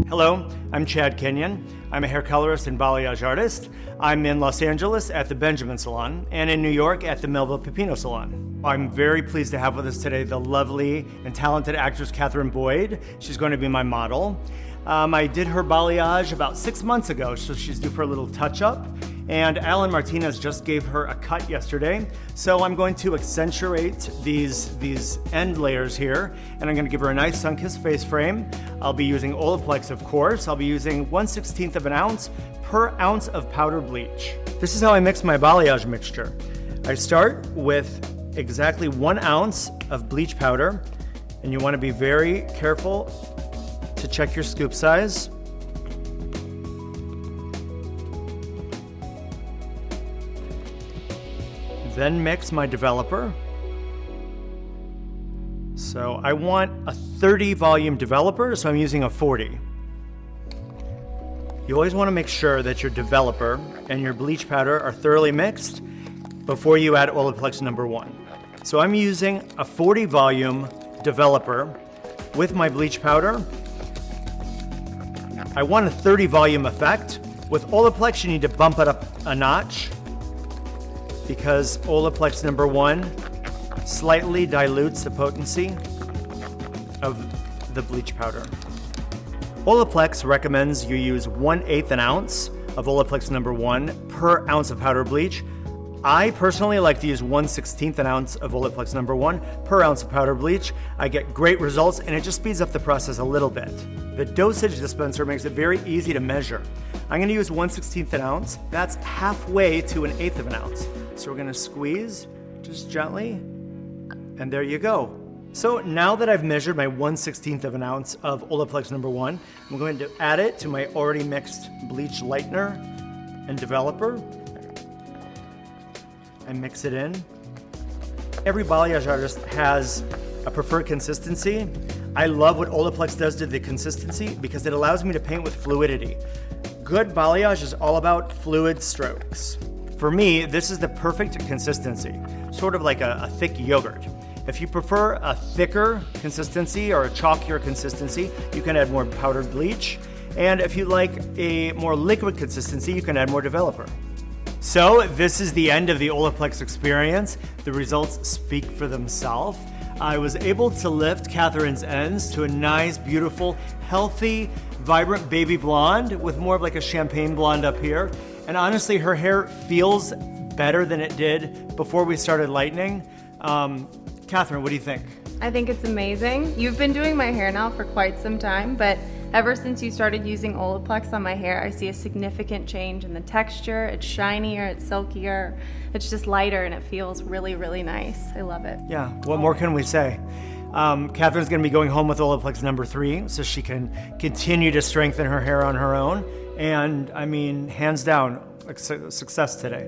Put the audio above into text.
Hello, I'm Chad Kenyon. I'm a hair colorist and balayage artist. I'm in Los Angeles at the Benjamin Salon and in New York at the Melville Pepino Salon. I'm very pleased to have with us today the lovely and talented actress Catherine Boyd. She's going to be my model. I did her balayage about 6 months ago, so she's due for a little touch-up. And Alan Martinez just gave her a cut yesterday. So I'm going to accentuate these end layers here, and I'm gonna give her a nice sun-kissed face frame. I'll be using Olaplex, of course. I'll be using 1/16 of an ounce per ounce of powder bleach. This is how I mix my balayage mixture. I start with exactly 1 ounce of bleach powder, and you wanna be very careful to check your scoop size. Then mix my developer. So I want a 30 volume developer, so I'm using a 40. You always want to make sure that your developer and your bleach powder are thoroughly mixed before you add Olaplex number 1. So I'm using a 40 volume developer with my bleach powder. I want a 30 volume effect. With Olaplex, you need to bump it up a notch, because Olaplex number 1 slightly dilutes the potency of the bleach powder. Olaplex recommends you use 1/8 an ounce of Olaplex number 1 per ounce of powder bleach. I personally like to use 1/16 an ounce of Olaplex number 1 per ounce of powder bleach. I get great results, and it just speeds up the process a little bit. The dosage dispenser makes it very easy to measure. I'm gonna use 1/16 an ounce. That's halfway to 1/8 of an ounce. So we're gonna squeeze just gently, and there you go. So now that I've measured my 1/16 of an ounce of Olaplex number 1, I'm going to add it to my already mixed bleach lightener and developer. I mix it in. Every balayage artist has a preferred consistency. I love what Olaplex does to the consistency because it allows me to paint with fluidity. Good balayage is all about fluid strokes. For me, this is the perfect consistency, sort of like a thick yogurt. If you prefer a thicker consistency or a chalkier consistency, you can add more powdered bleach. And if you like a more liquid consistency, you can add more developer. So this is the end of the Olaplex experience. The results speak for themselves. I was able to lift Catherine's ends to a nice, beautiful, healthy, vibrant baby blonde with more of like a champagne blonde up here. And honestly, her hair feels better than it did before we started lightening. Catherine, what do you think? I think it's amazing. You've been doing my hair now for quite some time, but ever since you started using Olaplex on my hair, I see a significant change in the texture. It's shinier, it's silkier, it's just lighter, and it feels really, really nice. I love it. Yeah, what more can we say? Catherine's gonna be going home with Olaplex number 3 so she can continue to strengthen her hair on her own. And I mean, hands down, success today.